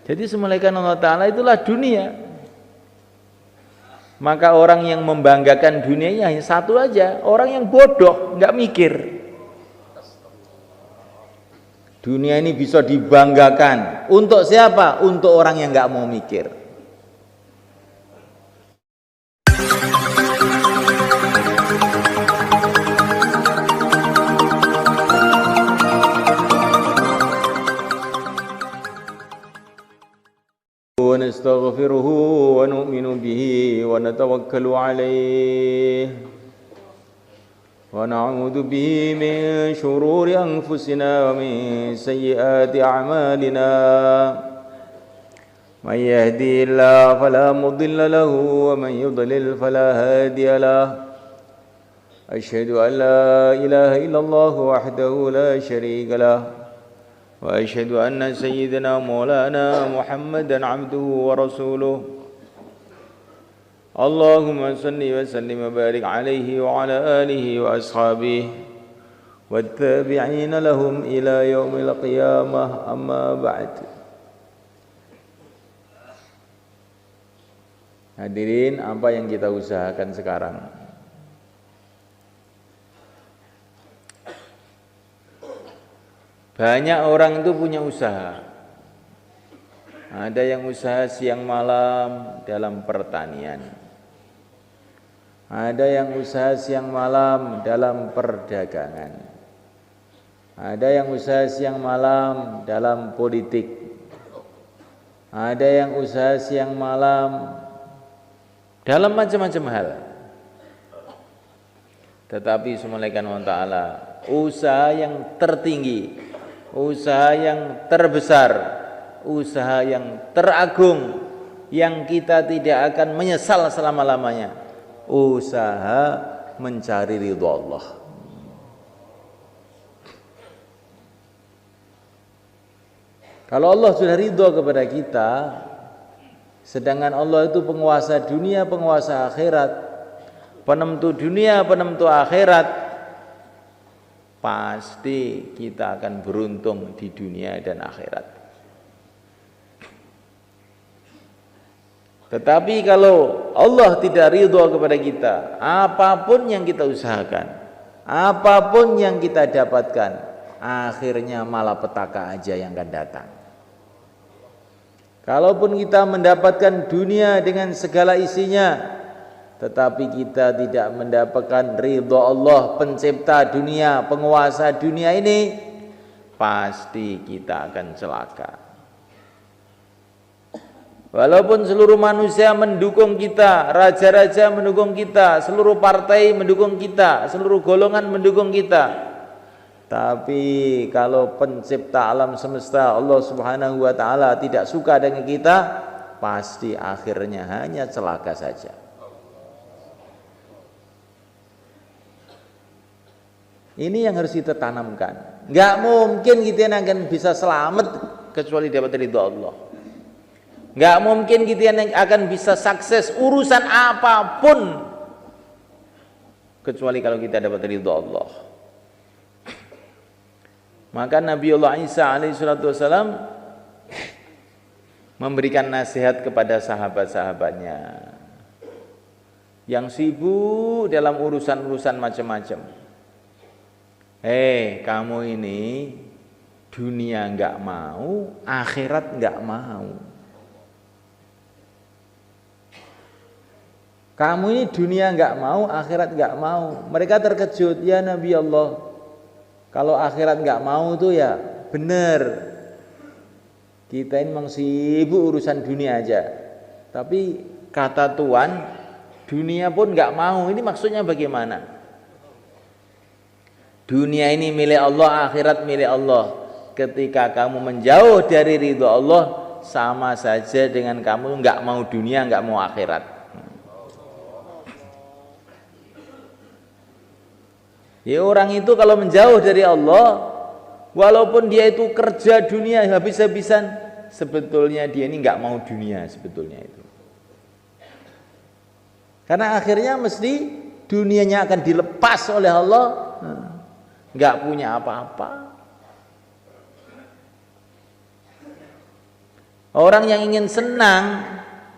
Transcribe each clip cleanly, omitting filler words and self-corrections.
Jadi semulaikan Allah Ta'ala itulah dunia. Maka orang yang membanggakan dunianya hanya satu aja, orang yang bodoh, nggak mikir. Dunia ini bisa dibanggakan untuk siapa? Untuk orang yang nggak mau mikir. ونستغفره ونؤمن به ونتوكل عليه ونعوذ به من شرور أنفسنا ومن سيئات أعمالنا من يهدي الله فلا مضل له ومن يضلل فلا هادي له أشهد أن لا إله إلا الله وحده لا شريك له وأشهد أن سيدنا مولانا محمدا عبده ورسوله اللهم صل وسلم وبارك عليه وعلى آله وأصحابه والتابعين لهم إلى يوم القيامة أما بعد. Hadirin, apa yang kita usahakan sekarang? Banyak orang itu punya usaha. Ada yang usaha siang malam dalam pertanian. Ada yang usaha siang malam dalam perdagangan. Ada yang usaha siang malam dalam politik. Ada yang usaha siang malam dalam macam-macam hal. Tetapi semulaikan Allah Ta'ala, usaha yang tertinggi, usaha yang terbesar, usaha yang teragung, yang kita tidak akan menyesal selama-lamanya, usaha mencari ridha Allah. Kalau Allah sudah ridha kepada kita, sedangkan Allah itu penguasa dunia, penguasa akhirat, penentu dunia, penentu akhirat, pasti kita akan beruntung di dunia dan akhirat. Tetapi kalau Allah tidak ridho kepada kita, apapun yang kita usahakan, apapun yang kita dapatkan, akhirnya malapetaka aja yang akan datang. Kalaupun kita mendapatkan dunia dengan segala isinya, tetapi kita tidak mendapatkan ridho Allah, pencipta dunia, penguasa dunia ini, pasti kita akan celaka. Walaupun seluruh manusia mendukung kita, raja-raja mendukung kita, seluruh partai mendukung kita, seluruh golongan mendukung kita, tapi kalau pencipta alam semesta Allah Subhanahu wa Ta'ala tidak suka dengan kita, pasti akhirnya hanya celaka saja. Ini yang harus kita tanamkan. Nggak mungkin kita yang akan bisa selamat kecuali dapat ridho Allah. Nggak mungkin kita yang akan bisa sukses urusan apapun kecuali kalau kita dapat ridho Allah. Maka Nabiullah Isa alaihissalam memberikan nasihat kepada sahabat-sahabatnya yang sibuk dalam urusan-urusan macam-macam. Kamu ini dunia enggak mau, akhirat enggak mau. Kamu ini dunia enggak mau, akhirat enggak mau. Mereka terkejut, ya Nabi Allah, kalau akhirat enggak mau tuh ya benar. Kita ini memang sibuk urusan dunia aja. Tapi kata Tuhan, dunia pun enggak mau. Ini maksudnya bagaimana? Dunia ini milik Allah, akhirat milik Allah. Ketika kamu menjauh dari ridho Allah, sama saja dengan kamu enggak mau dunia, enggak mau akhirat. Ya, orang itu kalau menjauh dari Allah, walaupun dia itu kerja dunia habis-habisan, sebetulnya dia ini enggak mau dunia sebetulnya itu. Karena akhirnya mesti dunianya akan dilepas oleh Allah. Nggak punya apa-apa. Orang yang ingin senang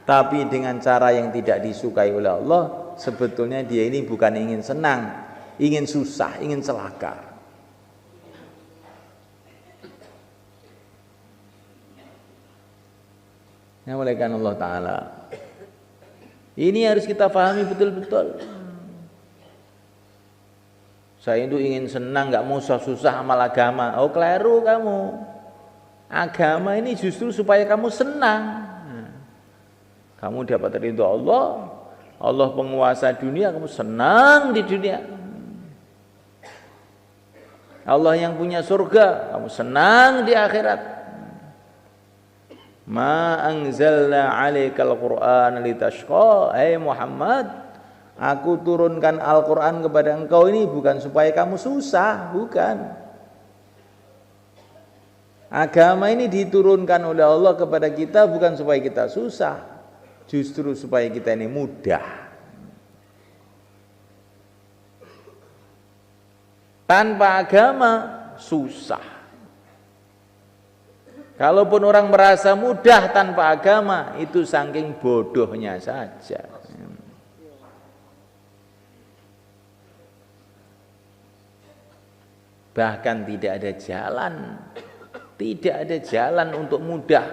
tapi dengan cara yang tidak disukai oleh Allah, sebetulnya dia ini bukan ingin senang, ingin susah, ingin celaka. Ya, oleh karena Allah Ta'ala, ini harus kita pahami betul-betul. Saya itu ingin senang, gak mau susah-susah amal agama. Oh, keliru kamu. Agama ini justru supaya kamu senang. Kamu dapat ridho Allah, Allah penguasa dunia, kamu senang di dunia. Allah yang punya surga, kamu senang di akhirat. Ma anzalna 'alaikal Qur'ana litashqa. Hai Muhammad, aku turunkan Al-Qur'an kepada engkau ini bukan supaya kamu susah, bukan. Agama ini diturunkan oleh Allah kepada kita bukan supaya kita susah, justru supaya kita ini mudah. Tanpa agama susah. Kalaupun orang merasa mudah tanpa agama, itu saking bodohnya saja. Bahkan tidak ada jalan untuk mudah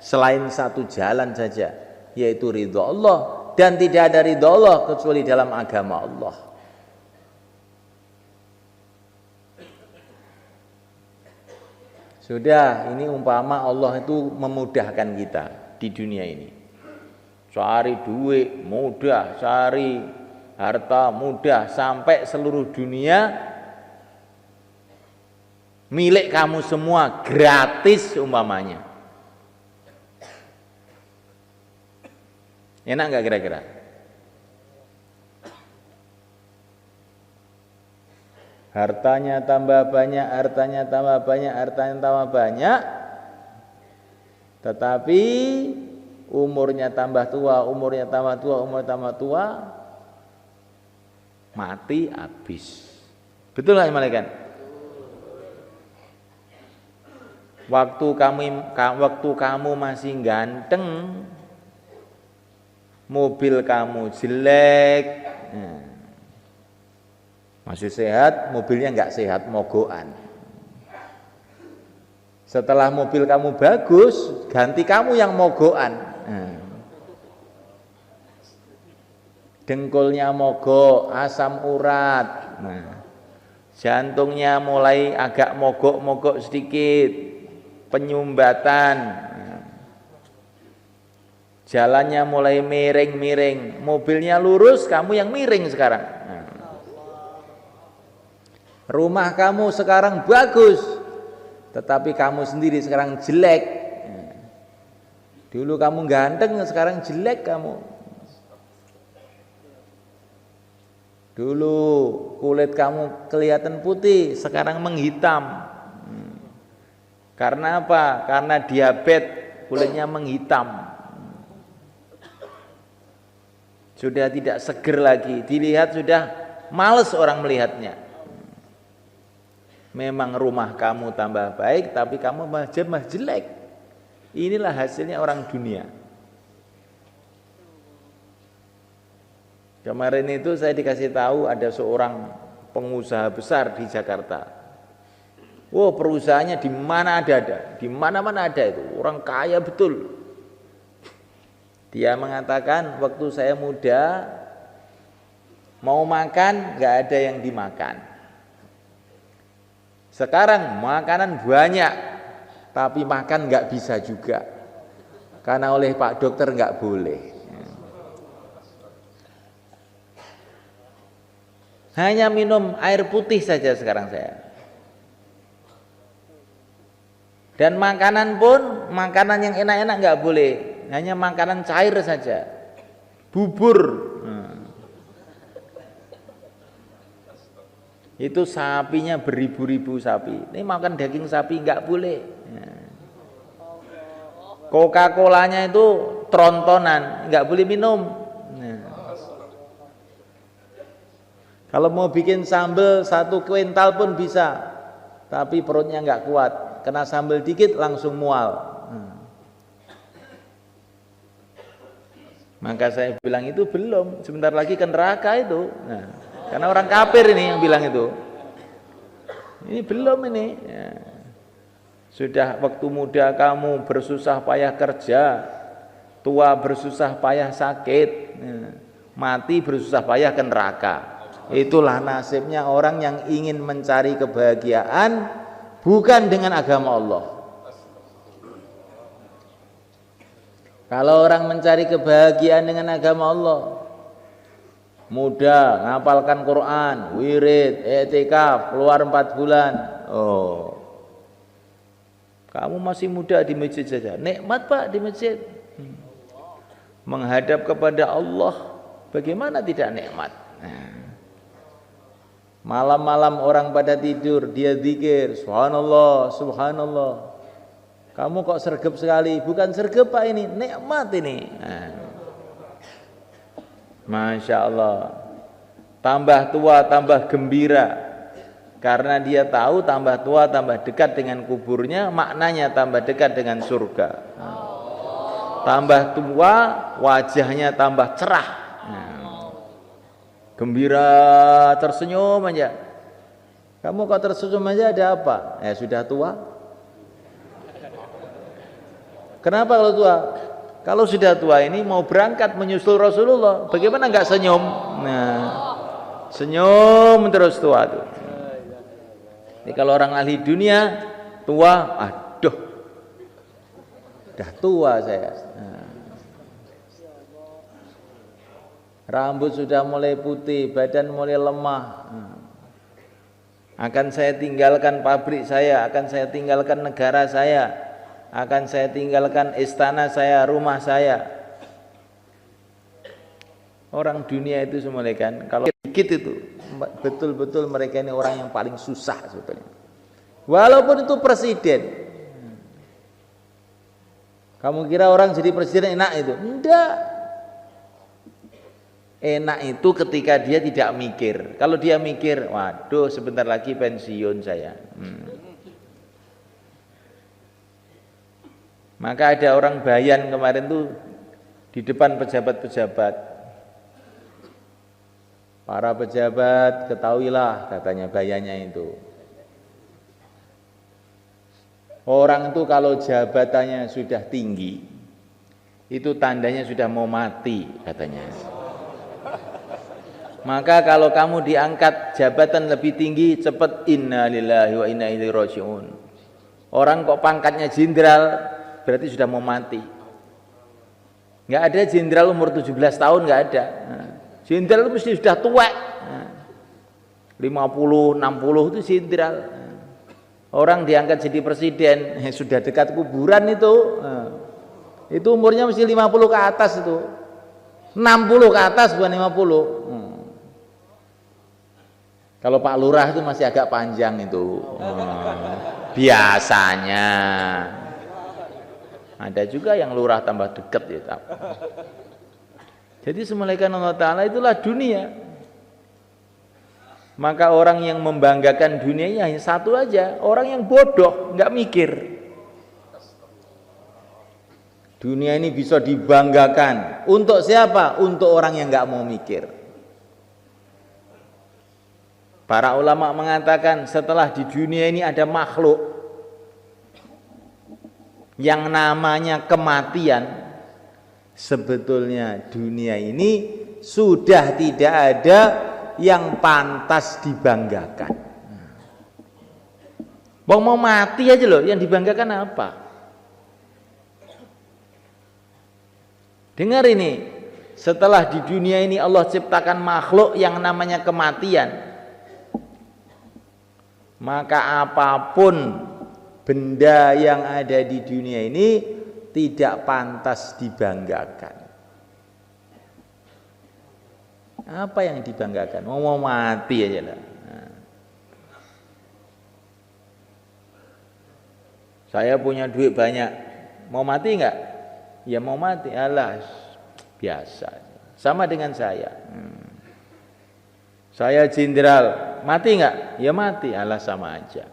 selain satu jalan saja, yaitu ridho Allah. Dan tidak ada ridho Allah kecuali dalam agama Allah. Sudah, ini umpama Allah itu memudahkan kita di dunia ini. Cari duit mudah, cari harta mudah, sampai seluruh dunia milik kamu semua, gratis umpamanya. Enak nggak kira-kira? Hartanya tambah banyak, hartanya tambah banyak, hartanya tambah banyak, tetapi umurnya tambah tua, umurnya tambah tua, umurnya tambah tua, mati habis. Betul nggak malaikat? Waktu kamu masih ganteng, mobil kamu jelek, masih sehat, mobilnya nggak sehat, mogokan. Setelah mobil kamu bagus, ganti kamu yang mogokan. Dengkulnya mogok, asam urat, jantungnya mulai agak mogok-mogok sedikit, penyumbatan, jalannya mulai miring-miring, mobilnya lurus, kamu yang miring sekarang. Rumah kamu sekarang bagus, tetapi kamu sendiri sekarang jelek. Dulu kamu ganteng, sekarang jelek kamu. Dulu kulit kamu kelihatan putih, sekarang menghitam. Karena apa? Karena diabetes, kulitnya menghitam. Sudah tidak seger lagi, dilihat sudah males orang melihatnya. Memang rumah kamu tambah baik, tapi kamu mah jelek. Inilah hasilnya orang dunia. Kemarin itu saya dikasih tahu ada seorang pengusaha besar di Jakarta. Wow, perusahaannya di mana ada, di mana-mana ada itu. Orang kaya betul. Dia mengatakan waktu saya muda mau makan nggak ada yang dimakan. Sekarang makanan banyak, tapi makan nggak bisa juga, karena oleh Pak Dokter nggak boleh. Hanya minum air putih saja sekarang saya. Dan makanan pun, makanan yang enak-enak nggak boleh, hanya makanan cair saja, bubur. Itu sapinya beribu-ribu sapi. Ini makan daging sapi nggak boleh. Coca-Colanya itu trontonan, nggak boleh minum. Kalau mau bikin sambal 1 kuintal pun bisa, tapi perutnya nggak kuat. Kena sambal dikit langsung mual. Maka saya bilang itu belum, sebentar lagi ke neraka itu. Nah, karena orang kafir ini yang bilang itu. Ini belum ini. Ya. Sudah waktu muda kamu bersusah payah kerja, tua bersusah payah sakit, mati bersusah payah ke neraka. Itulah nasibnya orang yang ingin mencari kebahagiaan bukan dengan agama Allah. Kalau orang mencari kebahagiaan dengan agama Allah, muda, ngapalkan Quran, wirid, i'tikaf, keluar 4 bulan. Oh, kamu masih muda di masjid saja, nikmat Pak di masjid. Menghadap kepada Allah, bagaimana tidak nikmat? Malam-malam orang pada tidur, dia zikir, subhanallah, subhanallah. Kamu kok sergap sekali? Bukan sergap Pak, ini nikmat ini. Masya Allah. Tambah tua tambah gembira, karena dia tahu tambah tua tambah dekat dengan kuburnya, maknanya tambah dekat dengan surga. Tambah tua wajahnya tambah cerah, gembira, tersenyum aja. Kamu kok tersenyum aja, ada apa? Sudah tua. Kenapa kalau tua? Kalau sudah tua ini mau berangkat menyusul Rasulullah, bagaimana nggak senyum? Nah, senyum terus tua tuh. Jadi kalau orang ahli dunia tua, aduh, dah tua saya. Nah, rambut sudah mulai putih, badan mulai lemah. Akan saya tinggalkan pabrik saya, akan saya tinggalkan negara saya, akan saya tinggalkan istana saya, rumah saya. Orang dunia itu semua kan, kalau sedikit itu betul-betul mereka ini orang yang paling susah sebetulnya. Walaupun itu presiden. Kamu kira orang jadi presiden enak itu? Enggak. Enak itu ketika dia tidak mikir. Kalau dia mikir, waduh sebentar lagi pensiun saya. Maka ada orang bayan kemarin tuh di depan pejabat-pejabat. Para pejabat ketahuilah, katanya bayannya itu. Orang itu kalau jabatannya sudah tinggi, itu tandanya sudah mau mati, katanya. Maka kalau kamu diangkat jabatan lebih tinggi, cepat inna lillahi wa inna ilaihi raji'un. Orang kok pangkatnya jenderal, berarti sudah mau mati. Nggak ada jenderal umur 17 tahun, nggak ada. Jenderal itu mesti sudah tua. 50, 60 itu jenderal. Orang diangkat jadi presiden, sudah dekat kuburan itu. Itu umurnya mesti 50 ke atas itu. 60 ke atas bukan 50. Kalau Pak Lurah itu masih agak panjang itu. Biasanya. Ada juga yang lurah tambah dekat ya. Jadi semulaikan Allah Ta'ala itulah dunia. Maka orang yang membanggakan dunianya hanya satu aja, orang yang bodoh, nggak mikir. Dunia ini bisa dibanggakan untuk siapa? Untuk orang yang nggak mau mikir. Para ulama mengatakan setelah di dunia ini ada makhluk yang namanya kematian, sebetulnya dunia ini sudah tidak ada yang pantas dibanggakan. Mau mati aja loh, yang dibanggakan apa? Dengar ini, setelah di dunia ini Allah ciptakan makhluk yang namanya kematian, maka apapun benda yang ada di dunia ini tidak pantas dibanggakan. Apa yang dibanggakan? Mau mati aja lah. Saya punya duit banyak, mau mati enggak? Ya mau mati, alah biasa. Sama dengan saya. Saya jenderal, mati enggak? Ya mati, alah sama aja.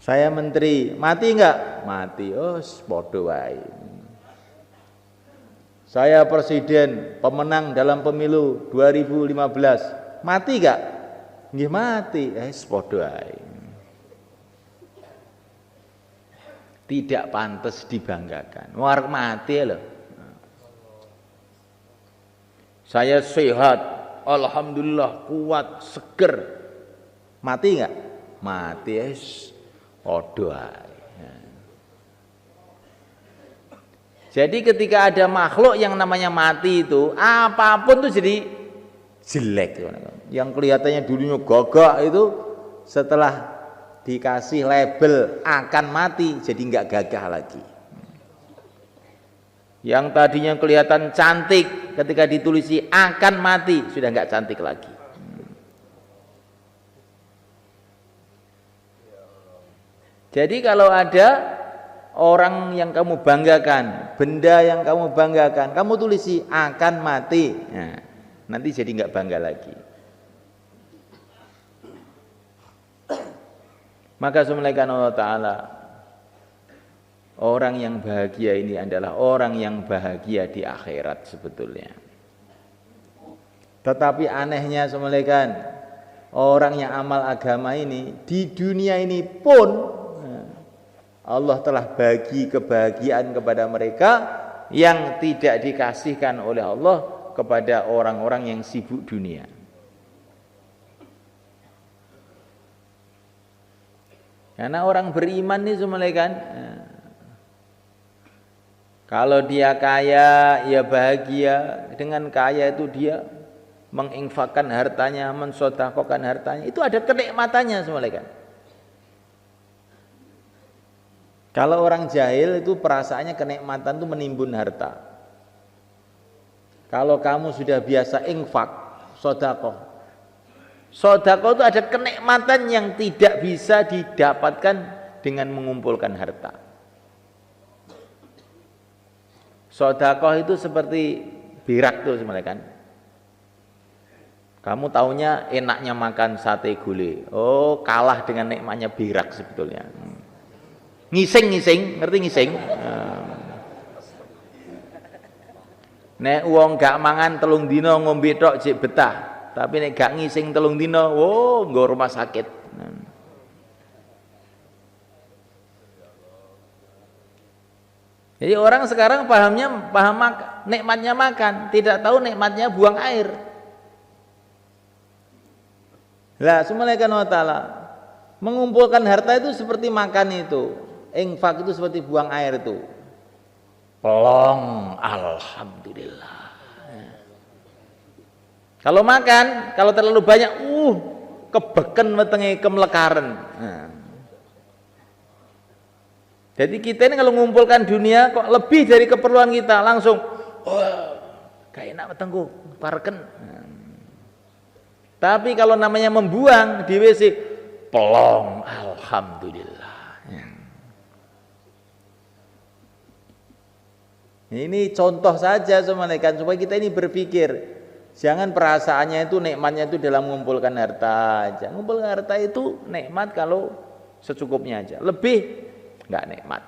Saya menteri, mati enggak? Mati, oh podo wae. Saya presiden, pemenang dalam pemilu 2015. Mati gak? Nggih mati. Padha ae. Tidak pantas dibanggakan. War mati loh. Saya sehat, alhamdulillah, kuat, seger. Mati nggak? Mati, padha ae. Jadi ketika ada makhluk yang namanya mati itu, apapun tuh jadi jelek. Yang kelihatannya dulunya gagah itu setelah dikasih label akan mati jadi nggak gagah lagi. Yang tadinya kelihatan cantik ketika ditulisi akan mati sudah nggak cantik lagi. Jadi kalau ada orang yang kamu banggakan, benda yang kamu banggakan, kamu tulisi akan mati, nah, nanti jadi nggak bangga lagi. Maka semuanya Allah Ta'ala, orang yang bahagia ini adalah orang yang bahagia di akhirat sebetulnya. Tetapi anehnya semuanya orang yang amal agama ini di dunia ini pun Allah telah bagi kebahagiaan kepada mereka yang tidak dikasihkan oleh Allah kepada orang-orang yang sibuk dunia. Karena orang beriman ini semuanya kalau dia kaya ya bahagia, dengan kaya itu dia menginfakkan hartanya, mensedekahkan hartanya, itu ada kenikmatannya semuanya. Kalau orang jahil itu perasaannya kenikmatan itu menimbun harta. Kalau kamu sudah biasa infak, sedekah. Sedekah itu ada kenikmatan yang tidak bisa didapatkan dengan mengumpulkan harta. Sedekah itu seperti birak tuh sebenarnya kan. Kamu taunya enaknya makan sate gulai. Oh, kalah dengan nikmatnya birak sebetulnya. Ngising, ngerti ngising? Nek wong gak mangan 3 dina ngombe tok jek betah, tapi nek gak ngising 3 dina, nggo rumah sakit. Jadi orang sekarang paham nikmatnya makan, tidak tahu nikmatnya buang air. Lah, subhanahu wa ta'ala mengumpulkan harta itu seperti makan itu. Infak itu seperti buang air itu. Pelong, alhamdulillah. Kalau makan, kalau terlalu banyak, kebeken wetenge kemelekaran. Jadi kita ini kalau mengumpulkan dunia kok lebih dari keperluan kita, langsung kayak enak wetengku, parken. Tapi kalau namanya membuang di WC, pelong, alhamdulillah. Ini contoh saja semuanya supaya kita ini berpikir, jangan perasaannya itu nikmatnya itu dalam mengumpulkan harta aja. Mengumpulkan harta itu nikmat kalau secukupnya aja, lebih nggak nikmat.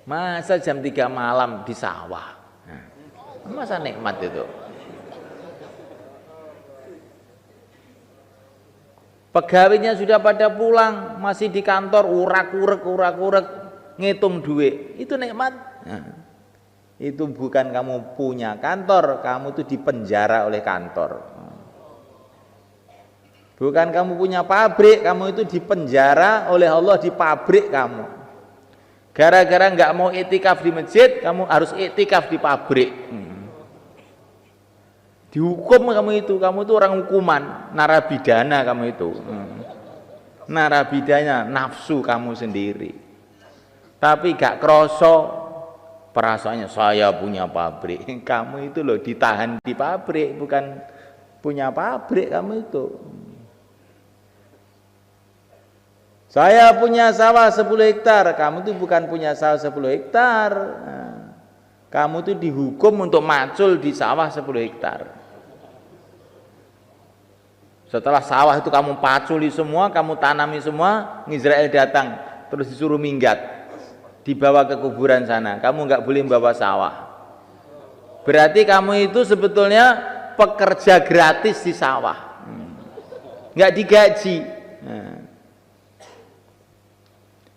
Masa jam 3 malam di sawah, masa nikmat itu? Pegawainya sudah pada pulang, masih di kantor urak-urek ngitung duit, itu nikmat. Itu bukan kamu punya kantor, kamu itu dipenjara oleh kantor. Bukan kamu punya pabrik, kamu itu dipenjara oleh Allah di pabrik kamu. Gara-gara nggak mau iktikaf di masjid, kamu harus iktikaf di pabrik. Dihukum kamu itu orang hukuman, narapidana kamu itu. Narapidana nafsu kamu sendiri. Tapi gak kroso perasaannya saya punya pabrik. Kamu itu loh ditahan di pabrik, bukan punya pabrik kamu itu. Saya punya sawah 10 hektar, kamu itu bukan punya sawah 10 hektar. Kamu itu dihukum untuk macul di sawah 10 hektar. Setelah sawah itu kamu paculi semua, kamu tanami semua, Israel datang terus disuruh minggat. dibawa ke kuburan sana. Kamu nggak boleh bawa sawah. Berarti kamu itu sebetulnya pekerja gratis di sawah, nggak digaji.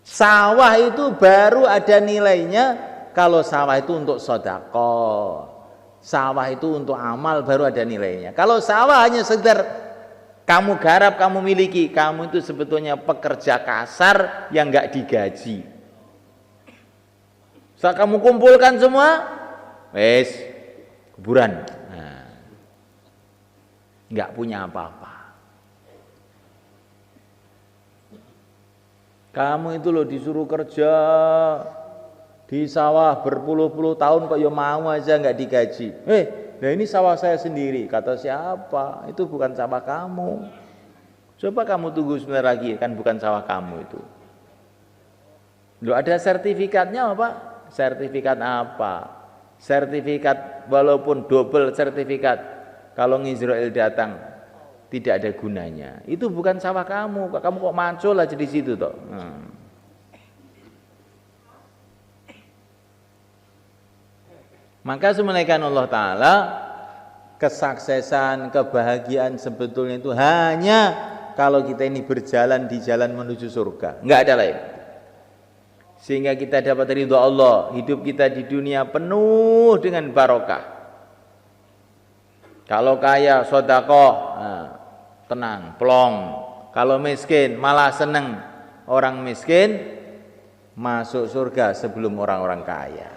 Sawah itu baru ada nilainya kalau sawah itu untuk sedekah, sawah itu untuk amal, baru ada nilainya. Kalau sawah hanya sekedar kamu garap, kamu miliki, kamu itu sebetulnya pekerja kasar yang nggak digaji. Setelah kamu kumpulkan semua, wes kuburan, nggak punya apa-apa. Kamu itu loh disuruh kerja di sawah berpuluh-puluh tahun kok ya mau aja nggak digaji. Nah ini sawah saya sendiri. Kata siapa? Itu bukan sawah kamu. Coba kamu tunggu sebentar lagi, kan bukan sawah kamu itu. Loh ada sertifikatnya apa? Sertifikat apa? Sertifikat walaupun double sertifikat. Kalau Israel datang tidak ada gunanya. Itu bukan sawah kamu. Kamu kok mancul aja di situ toh. Maka semenaikan Allah Ta'ala, kesuksesan, kebahagiaan sebetulnya itu hanya kalau kita ini berjalan di jalan menuju surga, nggak ada lain. Sehingga kita dapat ridho Allah, hidup kita di dunia penuh dengan barokah. Kalau kaya, sedekah, tenang, plong. Kalau miskin, malah seneng. Orang miskin masuk surga sebelum orang-orang kaya.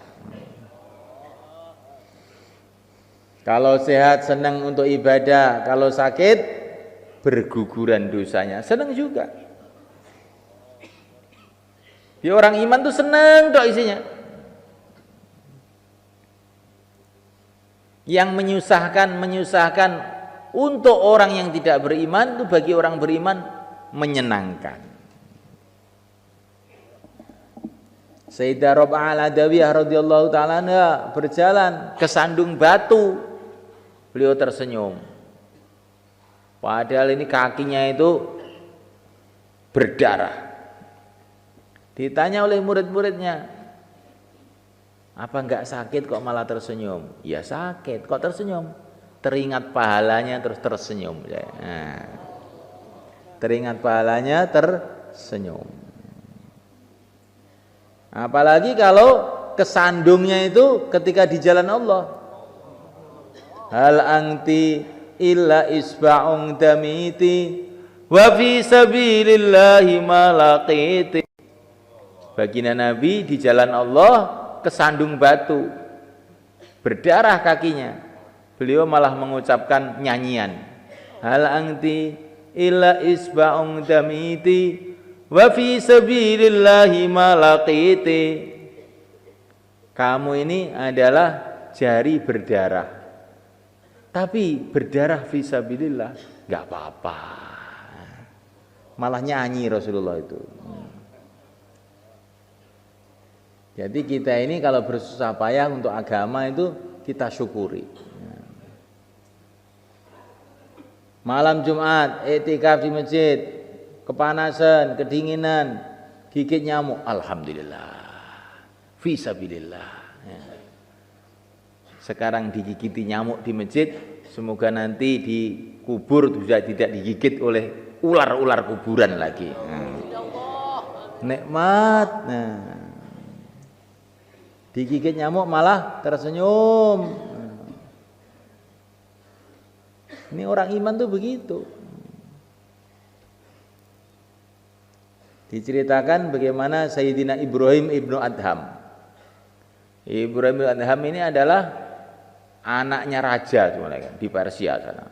Kalau sehat senang untuk ibadah, kalau sakit berguguran dosanya, senang juga. Ya orang iman tuh senang dok isinya. Yang menyusahkan untuk orang yang tidak beriman itu bagi orang beriman menyenangkan. Sayyidah Rab'ah al-Adawiyah radhiyallahu ta'ala berjalan ke sandung batu. Beliau tersenyum. Padahal ini kakinya itu berdarah. Ditanya oleh murid-muridnya, apa enggak sakit kok malah tersenyum? Ya sakit, kok tersenyum? Teringat pahalanya terus tersenyum. Nah, teringat pahalanya tersenyum. Apalagi kalau kesandungnya itu ketika di jalan Allah. Hal anti illa isba'un damiti wa fi sabilillahi malaqiti. Baginda Nabi di jalan Allah kesandung batu, berdarah kakinya. Beliau malah mengucapkan nyanyian. Hal anti illa isba'un damiti wa fi sabilillahi malaqiti. Kamu ini adalah jari berdarah. Tapi berdarah fi sabilillah enggak apa-apa. Malah nyanyi Rasulullah itu. Jadi kita ini kalau bersusah payah untuk agama itu kita syukuri. Malam Jumat iktikaf di masjid, kepanasan, kedinginan, gigit nyamuk, alhamdulillah, fisabilillah. Sekarang digigiti nyamuk di masjid, semoga nanti di kubur juga tidak digigit oleh ular-ular kuburan lagi. Nikmat. Digigit nyamuk malah tersenyum. Ini orang iman tuh begitu. Diceritakan bagaimana Sayyidina Ibrahim ibnu Adham. Ibrahim ibnu Adham ini adalah anaknya raja di Persia sana.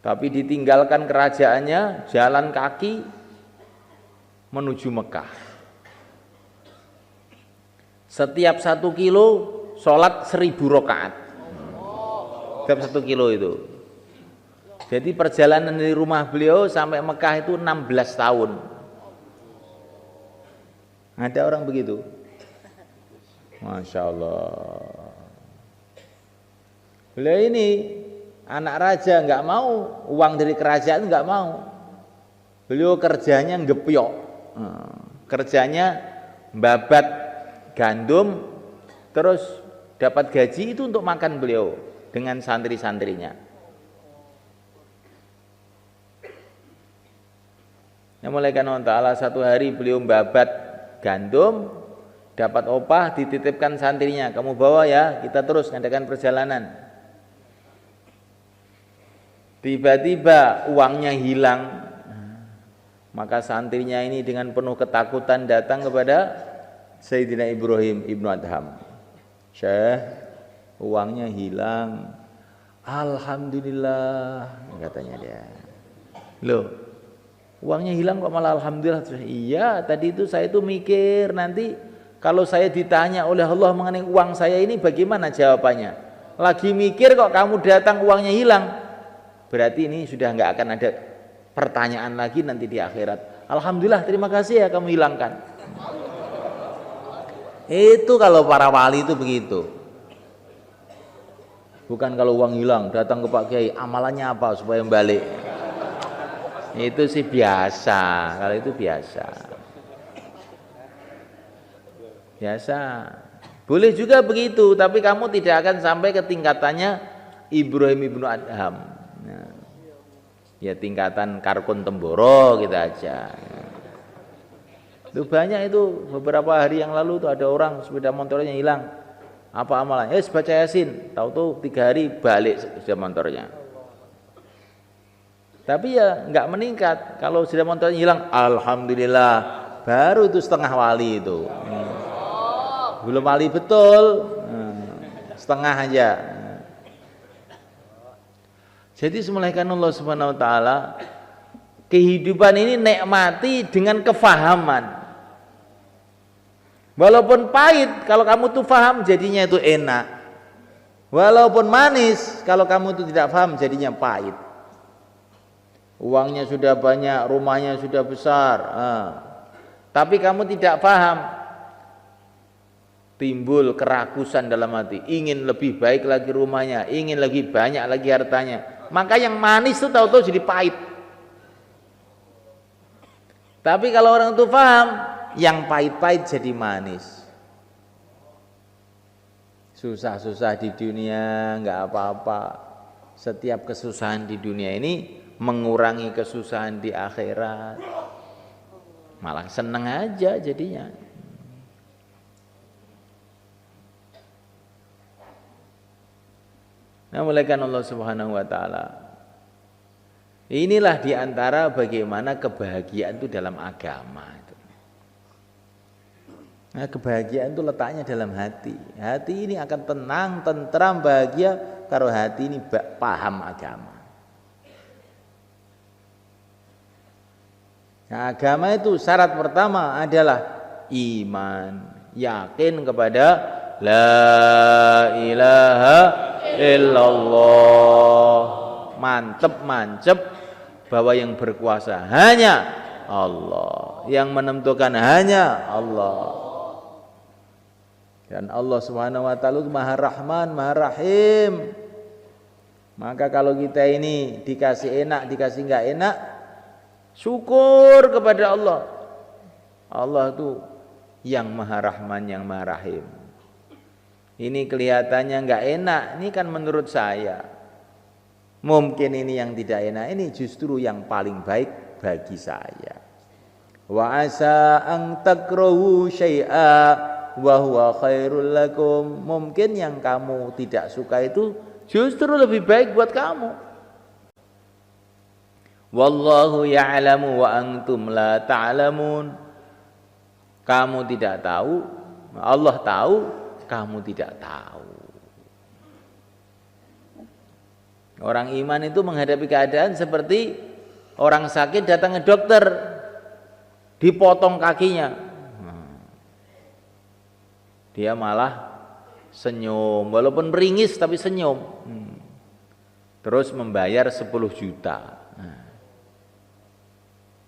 Tapi ditinggalkan kerajaannya, jalan kaki menuju Mekah. Setiap 1 kilo sholat 1000 rakaat. Setiap 1 kilo itu. Jadi perjalanan dari rumah beliau sampai Mekah itu 16 tahun. Ada orang begitu. Masya Allah. Beliau ini anak raja, nggak mau uang dari kerajaan, nggak mau. Beliau kerjanya ngepyok, kerjanya babat gandum terus dapat gaji itu untuk makan beliau dengan santri-santrinya. Yang mulai karena Allah satu hari beliau babat gandum, dapat opah, dititipkan santrinya, kamu bawa ya, kita terus ngadakan perjalanan. Tiba-tiba uangnya hilang, maka santrinya ini dengan penuh ketakutan datang kepada Sayyidina Ibrahim Ibnu Adham. Syekh, uangnya hilang. Alhamdulillah, katanya dia. Loh, uangnya hilang kok malah alhamdulillah? Iya, tadi itu saya itu mikir nanti kalau saya ditanya oleh Allah mengenai uang saya ini bagaimana jawabannya. Lagi mikir kok kamu datang uangnya hilang. Berarti ini sudah nggak akan ada pertanyaan lagi nanti di akhirat. Alhamdulillah, terima kasih ya kamu hilangkan. Itu kalau para wali itu begitu. Bukan kalau uang hilang datang ke Pak Kiai, amalannya apa supaya balik. Itu sih biasa, kalau itu biasa. Biasa. Boleh juga begitu, tapi kamu tidak akan sampai ke tingkatannya Ibrahim Ibnu Adham. Nah, ya tingkatan Karkun Temboro gitu aja. Itu banyak itu, beberapa hari yang lalu tuh ada orang sepeda motornya hilang. Apa amalannya? Baca Yasin. Tahu-tahu 3 hari balik sepeda motornya. Tapi ya nggak meningkat. Kalau sepeda motornya hilang, alhamdulillah, baru itu setengah wali itu. Belum wali betul, setengah aja. Jadi semulaikan Allah Subhanahu Wa Taala, kehidupan ini nikmati dengan kefahaman. Walaupun pahit, kalau kamu tuh paham jadinya itu enak. Walaupun manis, kalau kamu tuh tidak paham jadinya pahit. Uangnya sudah banyak, rumahnya sudah besar, tapi kamu tidak paham, timbul kerakusan dalam hati, ingin lebih baik lagi rumahnya, ingin lebih banyak lagi hartanya, maka yang manis itu tahu-tahu jadi pahit. Tapi kalau orang itu paham, yang pahit-pahit jadi manis. Susah-susah di dunia nggak apa-apa, setiap kesusahan di dunia ini mengurangi kesusahan di akhirat, malah seneng aja jadinya. Nah, mulaikan Allah Subhanahu Wa Taala. Inilah diantara bagaimana kebahagiaan itu dalam agama. Nah, kebahagiaan itu letaknya dalam hati. Hati ini akan tenang, tentram, bahagia kalau hati ini paham agama. Nah, agama itu syarat pertama adalah iman, yakin kepada la ilaha illallah, mantep bahwa yang berkuasa hanya Allah, yang menentukan hanya Allah. Dan Allah Subhanahu Wa Taala Maha Rahman, Maha Rahim. Maka kalau kita ini dikasih enak, dikasih nggak enak, syukur kepada Allah. Allah itu yang Maha Rahman, yang Maha Rahim. Ini kelihatannya nggak enak, ini kan menurut saya. Mungkin ini yang tidak enak, ini justru yang paling baik bagi saya. Wa asa an takrahu syai'a wa huwa khairul lakum. Mungkin yang kamu tidak suka itu justru lebih baik buat kamu. Wallahu ya'lamu wa antum la ta'lamun. Kamu tidak tahu, Allah tahu, kamu tidak tahu. Orang iman itu menghadapi keadaan seperti orang sakit datang ke dokter, dipotong kakinya. Dia malah senyum, walaupun meringis tapi senyum. Terus membayar 10 juta.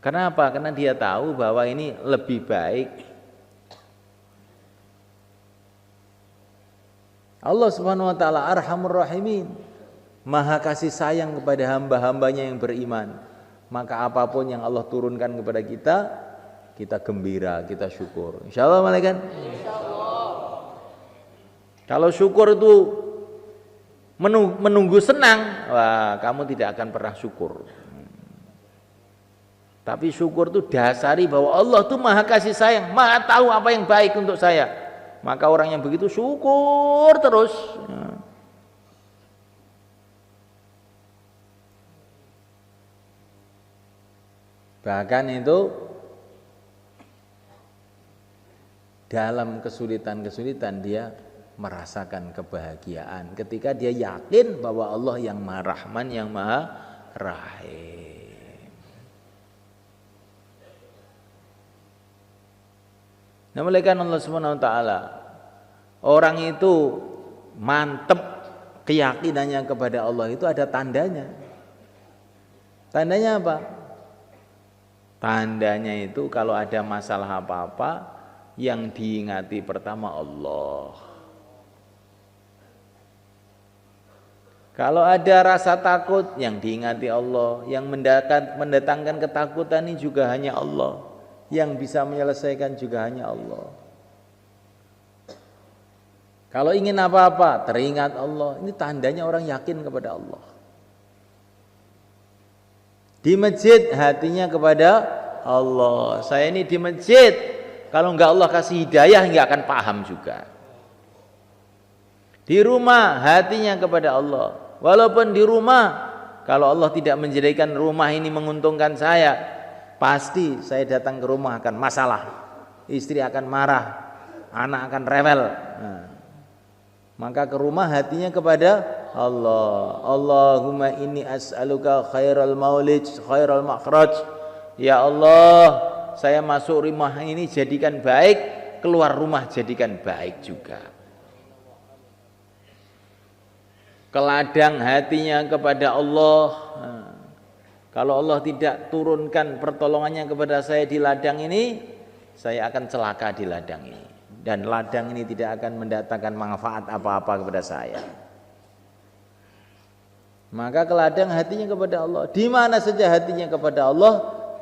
Kenapa? Karena dia tahu bahwa ini lebih baik. Allah Subhanahu Wa Taala Arhamur Rahimin, Maha kasih sayang kepada hamba-hambanya yang beriman. Maka apapun yang Allah turunkan kepada kita, kita gembira, kita syukur. Insyaallah malaikat. Kalau syukur itu menunggu senang, wah kamu tidak akan pernah syukur. Tapi syukur itu dasari bahwa Allah itu maha kasih sayang, maha tahu apa yang baik untuk saya. Maka orang yang begitu syukur terus. Bahkan itu dalam kesulitan-kesulitan dia merasakan kebahagiaan ketika dia yakin bahwa Allah yang Maha Rahman, yang Maha Rahim. Nah, oleh karena Allah Subhanahu wa taala, orang itu mantep keyakinannya kepada Allah itu ada tandanya. Tandanya apa? Tandanya itu kalau ada masalah apa-apa yang diingati pertama Allah. Kalau ada rasa takut yang diingati Allah, yang mendatangkan ketakutan ini juga hanya Allah, yang bisa menyelesaikan juga hanya Allah. Kalau ingin apa-apa teringat Allah, ini tandanya orang yakin kepada Allah. Di masjid hatinya kepada Allah. Saya ini di masjid, kalau enggak Allah kasih hidayah enggak akan paham juga. Di rumah hatinya kepada Allah. Walaupun di rumah, kalau Allah tidak menjadikan rumah ini menguntungkan saya, pasti saya datang ke rumah akan masalah. Istri akan marah, anak akan rewel. Maka ke rumah hatinya kepada Allah. Allahumma inni as'aluka khairal maulid, khairal makhraj. Ya Allah, saya masuk rumah ini jadikan baik, keluar rumah jadikan baik juga. Keladang hatinya kepada Allah. Kalau Allah tidak turunkan pertolongannya kepada saya di ladang ini, saya akan celaka di ladang ini. Dan ladang ini tidak akan mendatangkan manfaat apa-apa kepada saya. Maka keladang hatinya kepada Allah. Di mana saja hatinya kepada Allah,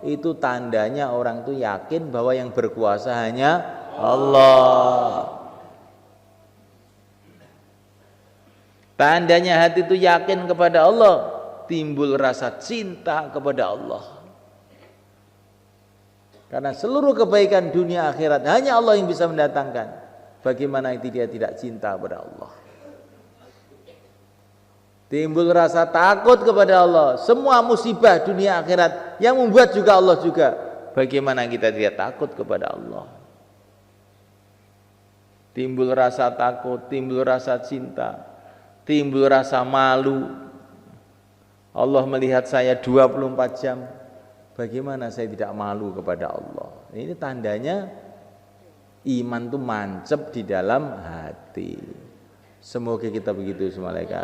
itu tandanya orang itu yakin bahwa yang berkuasa hanya Allah. Tandanya hati itu yakin kepada Allah, timbul rasa cinta kepada Allah. Karena seluruh kebaikan dunia akhirat hanya Allah yang bisa mendatangkan. Bagaimana itu dia tidak cinta kepada Allah? Timbul rasa takut kepada Allah. Semua musibah dunia akhirat yang membuat juga Allah juga. Bagaimana kita tidak takut kepada Allah? Timbul rasa takut, timbul rasa cinta, timbul rasa malu. Allah melihat saya 24 jam. Bagaimana saya tidak malu kepada Allah? Ini tandanya iman itu mancep di dalam hati. Semoga kita begitu semalaika.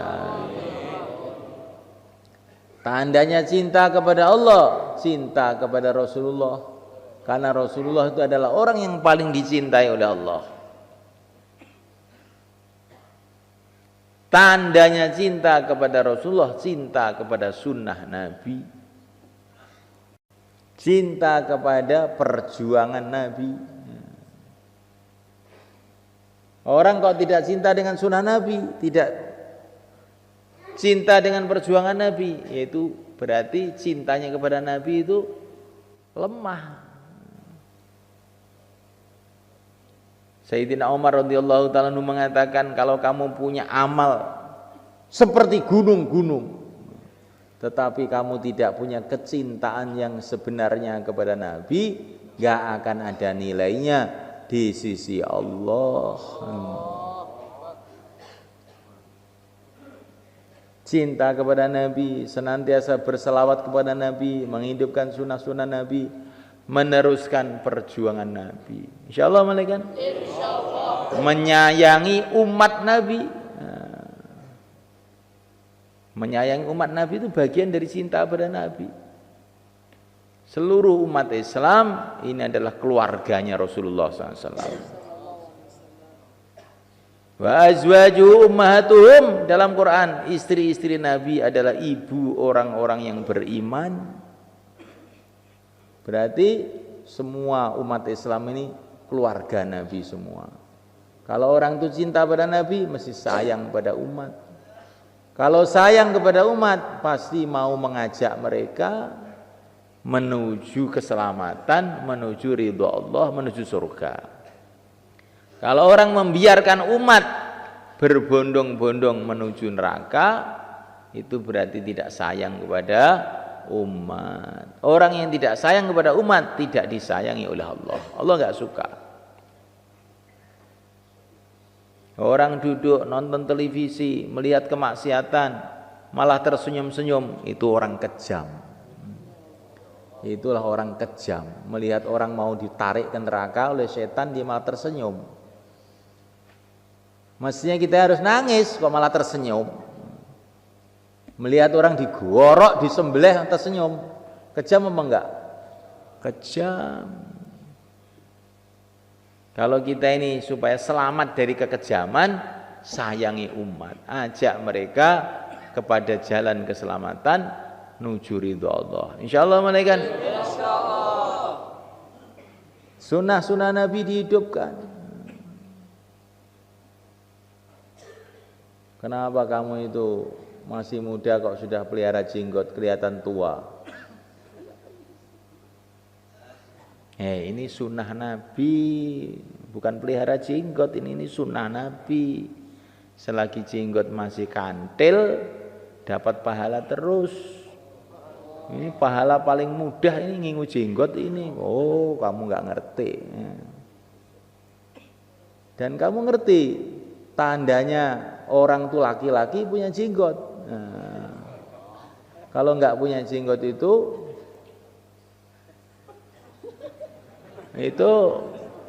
Tandanya cinta kepada Allah, cinta kepada Rasulullah. Karena Rasulullah itu adalah orang yang paling dicintai oleh Allah. Tandanya cinta kepada Rasulullah, cinta kepada sunnah Nabi, cinta kepada perjuangan Nabi. Orang kok tidak cinta dengan sunnah Nabi, tidak cinta dengan perjuangan Nabi, yaitu berarti cintanya kepada Nabi itu lemah. Sayyidina Umar radhiyallahu ta'ala mengatakan, kalau kamu punya amal seperti gunung-gunung, tetapi kamu tidak punya kecintaan yang sebenarnya kepada Nabi, gak akan ada nilainya di sisi Allah. Cinta kepada Nabi, senantiasa berselawat kepada Nabi, menghidupkan sunnah-sunnah Nabi, meneruskan perjuangan Nabi. Insyaallah malaikat. Insyaallah. Menyayangi umat Nabi. Menyayangi umat Nabi itu bagian dari cinta pada Nabi. Seluruh umat Islam ini adalah keluarganya Rasulullah SAW. Wa azwaju ummahatuhum, dalam Quran istri-istri Nabi adalah ibu orang-orang yang beriman. Berarti semua umat Islam ini keluarga Nabi semua. Kalau orang itu cinta pada Nabi, mesti sayang pada umat. Kalau sayang kepada umat, pasti mau mengajak mereka menuju keselamatan, menuju ridho Allah, menuju surga. Kalau orang membiarkan umat berbondong-bondong menuju neraka, itu berarti tidak sayang kepada umat. Orang yang tidak sayang kepada umat tidak disayangi oleh Allah. Allah nggak suka. Orang duduk nonton televisi, melihat kemaksiatan, malah tersenyum-senyum, itu orang kejam. Itulah orang kejam. Melihat orang mau ditarik ke neraka oleh setan, dia malah tersenyum. Mestinya kita harus nangis, kok malah tersenyum. Melihat orang digorok, disembelih, tersenyum. Kejam apa enggak? Kejam. Kalau kita ini supaya selamat dari kekejaman, sayangi umat, ajak mereka kepada jalan keselamatan, nuju ridho Allah. Insyaallah malaikat. Insyaallah. Sunnah-sunnah Nabi dihidupkan. Kenapa kamu itu masih muda kok sudah pelihara jenggot, kelihatan tua? Ini sunnah Nabi, bukan pelihara jenggot, ini sunnah Nabi. Selagi jenggot masih kantil, dapat pahala terus. Ini pahala paling mudah ini ngingu jenggot ini. Oh, kamu nggak ngerti. Dan kamu ngerti tandanya orang tuh laki-laki punya jenggot. Nah, kalau nggak punya jenggot itu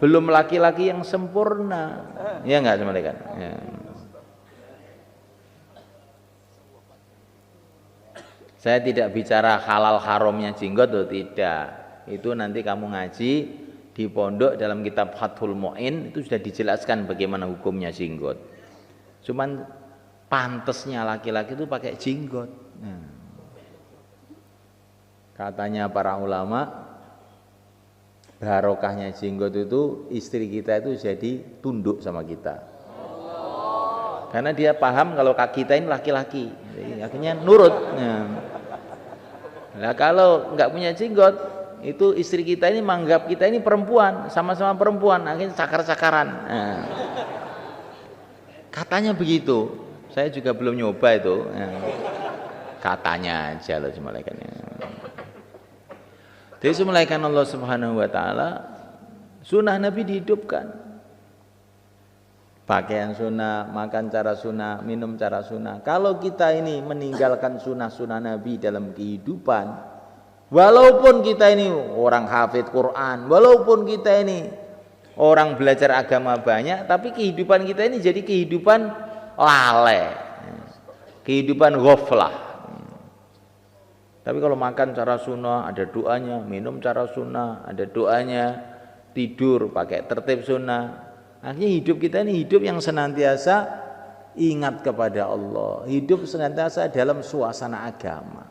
belum laki-laki yang sempurna. Ya enggak malaikat? Ya. Saya tidak bicara halal haramnya jenggot loh, tidak. Itu nanti kamu ngaji di pondok dalam kitab Fathul Mu'in itu sudah dijelaskan bagaimana hukumnya jenggot. Cuman pantesnya laki-laki itu pakai jenggot. Nah, katanya para ulama, barokahnya jenggot itu istri kita itu jadi tunduk sama kita. Karena dia paham kalau kita ini laki-laki, jadi akhirnya nurut. Nah, kalau nggak punya jenggot, itu istri kita ini menganggap kita ini perempuan, sama-sama perempuan, akhirnya cakar-cakaran. Nah, katanya begitu. Saya juga belum nyoba itu. Nah, katanya aja loh malaikatnya. Jadi malaikat Allah Subhanahu wa taala, sunnah Nabi dihidupkan. Pakaian sunnah, makan cara sunnah, minum cara sunnah. Kalau kita ini meninggalkan sunnah-sunnah Nabi dalam kehidupan, walaupun kita ini orang hafid Quran, walaupun kita ini orang belajar agama banyak, tapi kehidupan kita ini jadi kehidupan lalai, kehidupan ghaflah. Tapi kalau makan cara sunnah, ada doanya, minum cara sunnah, ada doanya, tidur pakai tertib sunnah. Akhirnya hidup kita ini hidup yang senantiasa ingat kepada Allah, hidup senantiasa dalam suasana agama.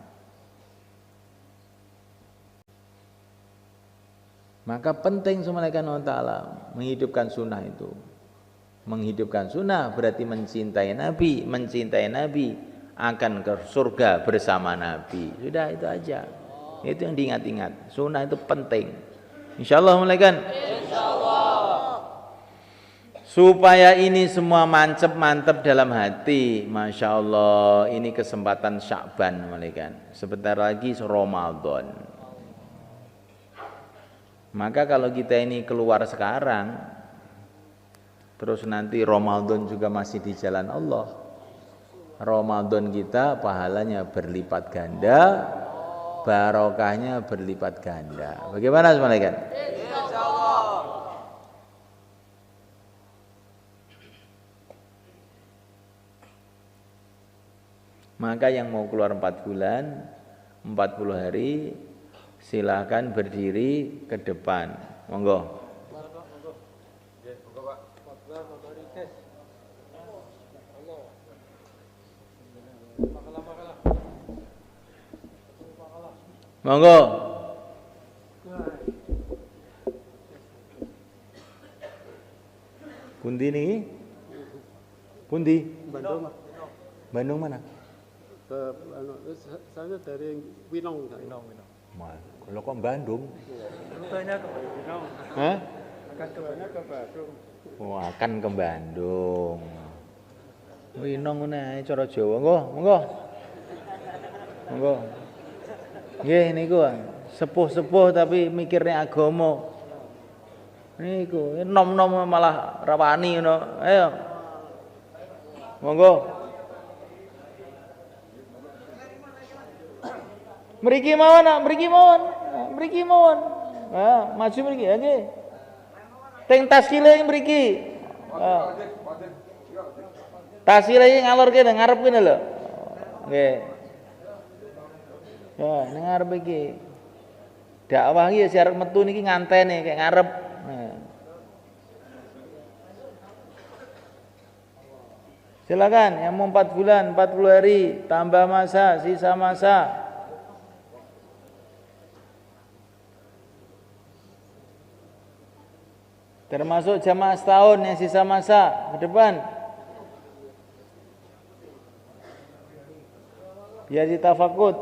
Maka penting malaikat Allah Ta'ala menghidupkan sunnah itu. Menghidupkan sunnah berarti mencintai Nabi. Mencintai Nabi akan ke surga bersama Nabi. Sudah itu aja. Itu yang diingat-ingat. Sunnah itu penting. Insyaallah malaikat. Insyaallah. Supaya ini semua mantep dalam hati. Masya Allah, ini kesempatan Sya'ban malaikat. Sebentar lagi Ramadan. Maka kalau kita ini keluar sekarang, terus nanti Ramadan juga masih di jalan Allah, Ramadan kita pahalanya berlipat ganda, barokahnya berlipat ganda. Bagaimana malaikat? Maka yang mau keluar 4 bulan, 40 hari, silakan berdiri ke depan. Monggo. Monggo. Pundi niki? Pundi? Bandung. Bandung mana? Saya dari Winong. Kalau kok Bandung? Rutenya ke Winong. Hah? Akan kemana ke Bandung. Oh, akan ke Bandung. Winong ngene ae cara Jawa. Monggo. Monggo. Nggih niku sepuh-sepuh tapi mikirnya agama. Niku nom-nom malah rawani ngono. Ayo. Monggo. Mriki mawon, mriki mawon. Ah, maju mriki nggih. Teng tas kile mriki. Tas kile ngalor kene ngarep kene lho. Nggih. Ya, ning ngarep iki. Dakwah iki ya arep metu niki ngantene kayak ngarep. Silakan yang mau 4 bulan, 40 hari, tambah masa, sisa masa. Termasuk jamaah setahun yang sisa masa ke depan. Ya ditafakut.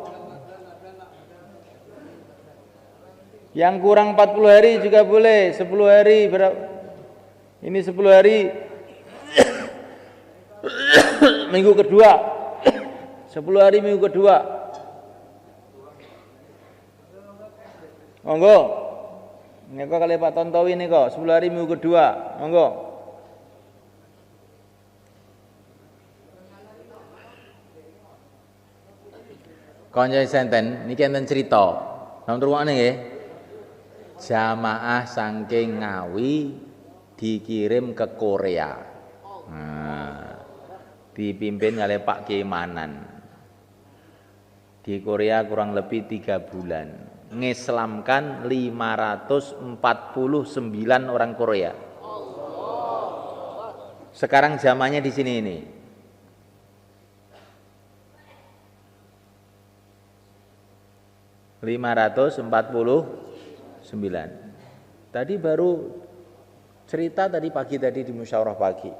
Yang kurang 40 hari juga boleh, 10 hari berapa? Ini 10 hari. Minggu kedua. 10 hari minggu kedua. Monggo. Nika kali Pak Tontowi nika 10 hari minggu kedua. Monggo. Kanca senten niki enten cerita. Sampeyan rungokne nggih. Jamaah saking Ngawi dikirim ke Korea. Nah, dipimpin oleh Pak Kiai Manan. Di Korea kurang lebih 3 bulan. Ngislamkan 549 orang Korea. Sekarang zamannya di sini ini. Sembilan. Tadi baru cerita tadi pagi tadi di musyawarah pagi.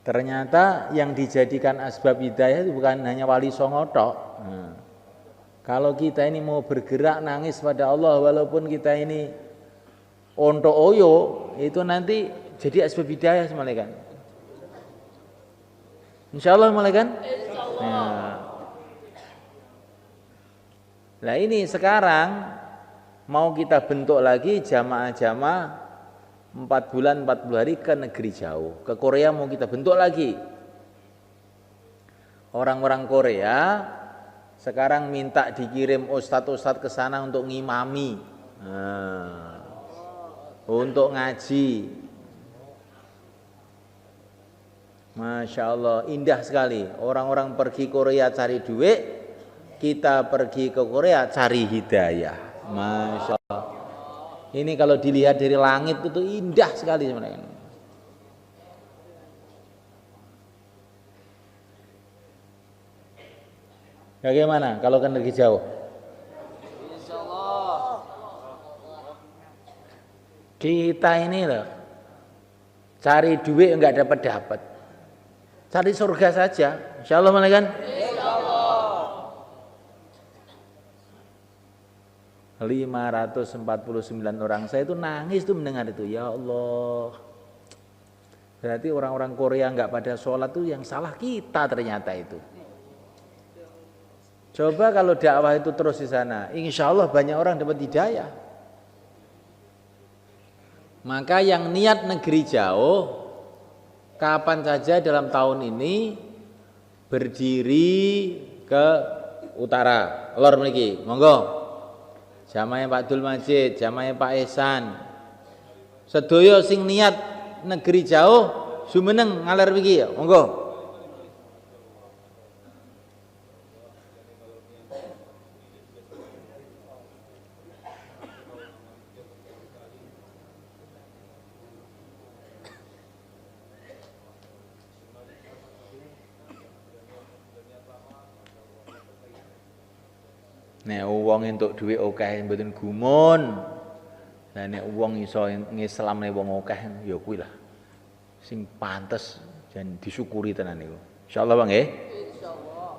Ternyata yang dijadikan asbab hidayah itu bukan hanya wali songo tok. Kalau kita ini mau bergerak nangis pada Allah walaupun kita ini onto oyo itu nanti jadi asbab hidayah malaikat. Insyaallah malaikat. Nah ini sekarang mau kita bentuk lagi jamaah-jamaah 4 bulan 40 hari ke negeri jauh. Ke Korea mau kita bentuk lagi. Orang-orang Korea sekarang minta dikirim ustadz-ustadz ke sana untuk ngimami. Untuk ngaji. Masya Allah, indah sekali. Orang-orang pergi Korea cari duit, kita pergi ke Korea cari hidayah. Masya Allah. Ini kalau dilihat dari langit itu indah sekali sebenarnya. Bagaimana kalau kan negeri jauh? Insyaallah. Kita ini loh cari duit enggak dapat. Cari surga saja. Insyaallah malaikat. 549 orang. Saya itu nangis tuh mendengar itu. Ya Allah. Berarti orang-orang Korea enggak pada sholat tuh yang salah kita ternyata itu. Coba kalau dakwah itu terus di sana, insya Allah banyak orang dapat hidayah. Maka yang niat negeri jauh, kapan saja dalam tahun ini berdiri ke utara, lor mriki, monggo. Jamaah Pak Abdul Majid, jamaah Pak Ehsan. Sedaya sing niat negeri jauh, sumeneng ngaler mriki ya, monggo. Nek wong entuk dhuwit akeh mboten gumun. Lah nek wong iso ngislamne wong akeh ya kuwi lah sing pantes jan disyukuri tenan niku. Insyaallah Bang nggih. Insyaallah.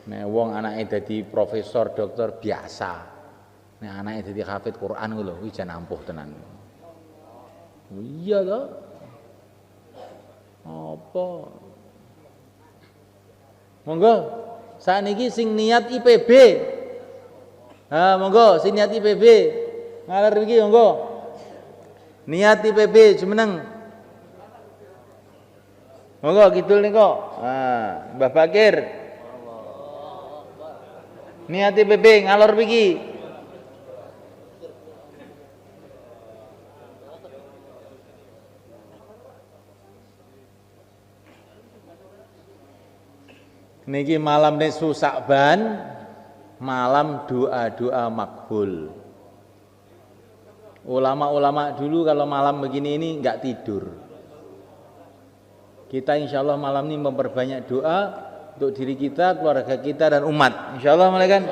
Nek wong anake dadi profesor, dokter biasa. Nek anake dadi hafid Quran ku lho, kuwi jan ampuh tenan. Iya toh? Apa? Monggo, sakniki sing niat IPB. Ha, monggo sing niat IPB. Ngaler iki monggo. Niat IPB jumeneng. Monggo kidul niku. Ha, Mbah Bakir. Niat IPB ngalor iki. Niki malam nisfu Sa'ban, malam doa-doa makbul. Ulama-ulama dulu kalau malam begini ini enggak tidur. Kita insya Allah malam ini memperbanyak doa untuk diri kita, keluarga kita dan umat. Insya Allah malaikat.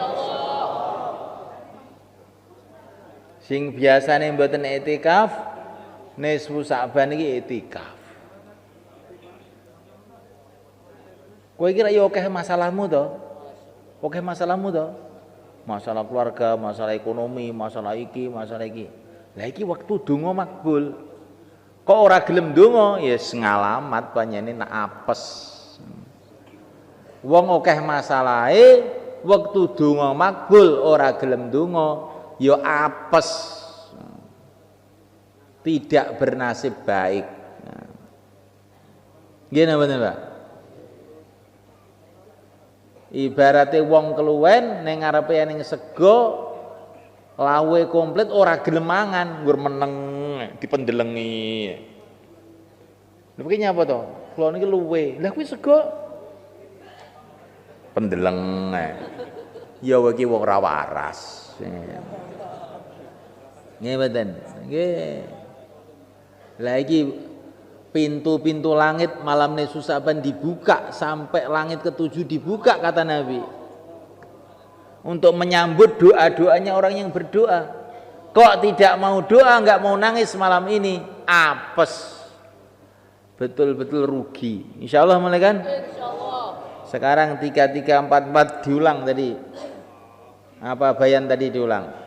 Sing biasane mboten i'tikaf, nisfu Sa'ban iki i'tikaf. Kowe kira ya akeh masalahmu to? Akeh masalahmu to? Masalah keluarga, masalah ekonomi, masalah iki, masalah iki. Lah iki waktu donga makbul. Kok ora gelem donga? Ya ngalamat panjene nak apes. Wong akeh masalahe, waktu donga makbul ora gelem donga, ya apes. Tidak bernasib baik. Nggih napa, Pak? Ibarate wong keluwen ning ngarepe ning sego lawe komplit ora gelem mangan, nggur meneng dipendelengi. Lha iki nyapa to? Kula niki luwe. Lah kuwi sego pendeleng. Ya iki wong ra waras. Nggih mboten. Nggih. Lah iki pintu-pintu langit malam nisfu Sa'ban dibuka sampai langit ke-7 dibuka kata Nabi untuk menyambut doa-doanya orang yang berdoa. Kok tidak mau doa, enggak mau nangis malam ini, apes, betul-betul rugi. Insya Allah malaikat. Sekarang 3344 diulang tadi. Apa bayan tadi diulang?